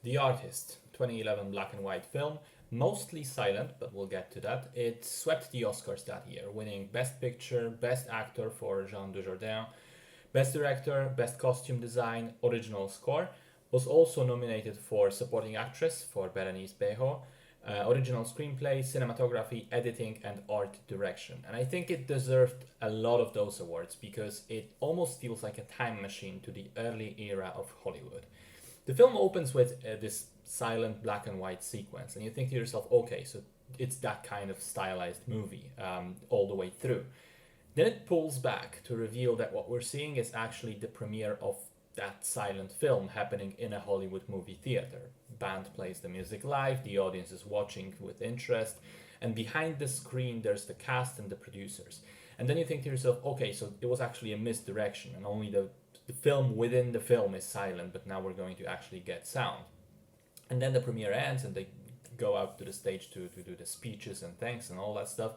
The Artist, 2011 black and white film, mostly silent, but we'll get to that. It swept the Oscars that year, winning Best Picture, Best Actor for Jean Dujardin, Best Director, Best Costume Design, Original Score. Was also nominated for Supporting Actress for Berenice Bejo, Original Screenplay, Cinematography, Editing, and Art Direction. And I think it deserved a lot of those awards because it almost feels like a time machine to the early era of Hollywood. The film opens with this silent black and white sequence, and you think to yourself, okay, so it's that kind of stylized movie all the way through. Then it pulls back to reveal that what we're seeing is actually the premiere of that silent film happening in a Hollywood movie theater. Band plays the music live, the audience is watching with interest, and behind the screen there's the cast and the producers. And then you think to yourself, okay, so it was actually a misdirection, and only the film within the film is silent, but now we're going to actually get sound. And then the premiere ends, and they go out to the stage to do the speeches and thanks and all that stuff.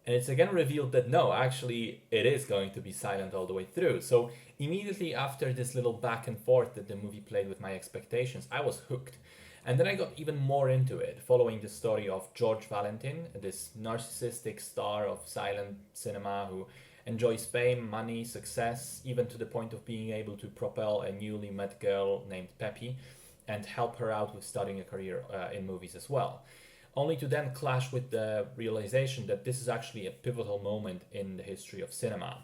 And it's again revealed that no, actually, it is going to be silent all the way through. So immediately after this little back and forth that the movie played with my expectations, I was hooked. And then I got even more into it, following the story of George Valentin, this narcissistic star of silent cinema who enjoys fame, money, success, even to the point of being able to propel a newly met girl named Peppy and help her out with starting a career in movies as well. Only to then clash with the realization that this is actually a pivotal moment in the history of cinema,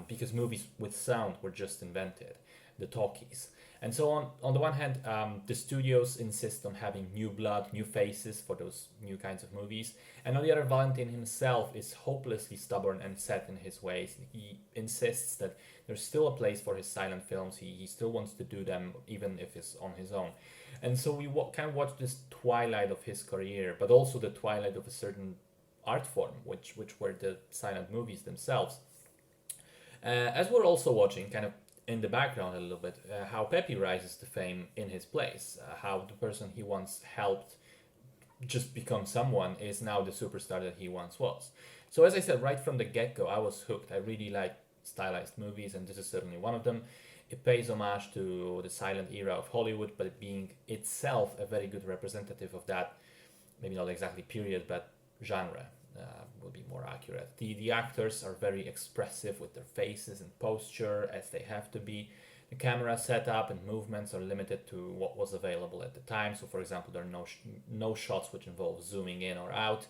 because movies with sound were just invented, the talkies. And so on the one hand, the studios insist on having new blood, new faces for those new kinds of movies. And on the other, Valentin himself is hopelessly stubborn and set in his ways. He insists that there's still a place for his silent films. He still wants to do them, even if it's on his own. And so we kind of watch this twilight of his career, but also the twilight of a certain art form, which were the silent movies themselves. As we're also watching, kind of in the background a little bit, how Pepe rises to fame in his place, how the person he once helped just become someone is now the superstar that he once was. So as I said, right from the get-go, I was hooked. I really like stylized movies, and this is certainly one of them. It pays homage to the silent era of Hollywood, but it being itself a very good representative of that, maybe not exactly period, but genre will be more accurate. The actors are very expressive with their faces and posture, as they have to be. The camera setup and movements are limited to what was available at the time. So, for example, there are no shots which involve zooming in or out.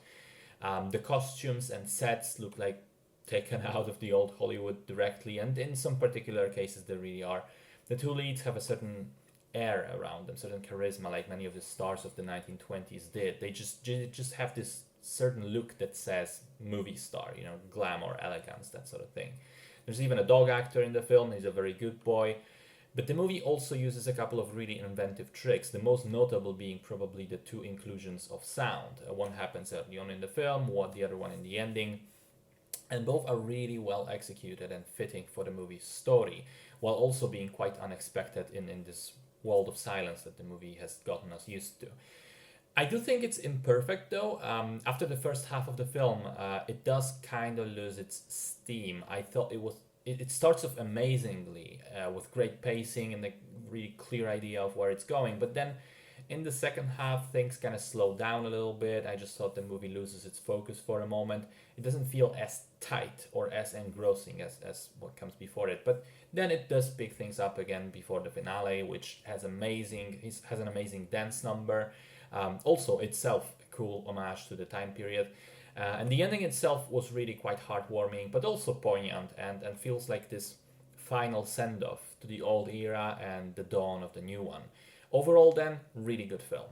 The costumes and sets look like taken out of the old Hollywood directly, and in some particular cases they really are. The two leads have a certain air around them, certain charisma, like many of the stars of the 1920s did. They just have this certain look that says movie star, glamour, elegance, that sort of thing. There's even a dog actor in the film. He's a very good boy. But the movie also uses a couple of really inventive tricks, the most notable being probably the two inclusions of sound. One happens early on in the film, the other one in the ending. And both are really well executed and fitting for the movie's story, while also being quite unexpected in this world of silence that the movie has gotten us used to. I do think it's imperfect though. After the first half of the film, it does kind of lose its steam. I thought it starts off amazingly with great pacing and a really clear idea of where it's going, but then in the second half, things kind of slow down a little bit. I just thought the movie loses its focus for a moment. It doesn't feel as tight or as engrossing as what comes before it. But then it does pick things up again before the finale, which has an amazing dance number. Also, itself a cool homage to the time period. And the ending itself was really quite heartwarming, but also poignant and feels like this final send-off to the old era and the dawn of the new one. Overall then, really good film.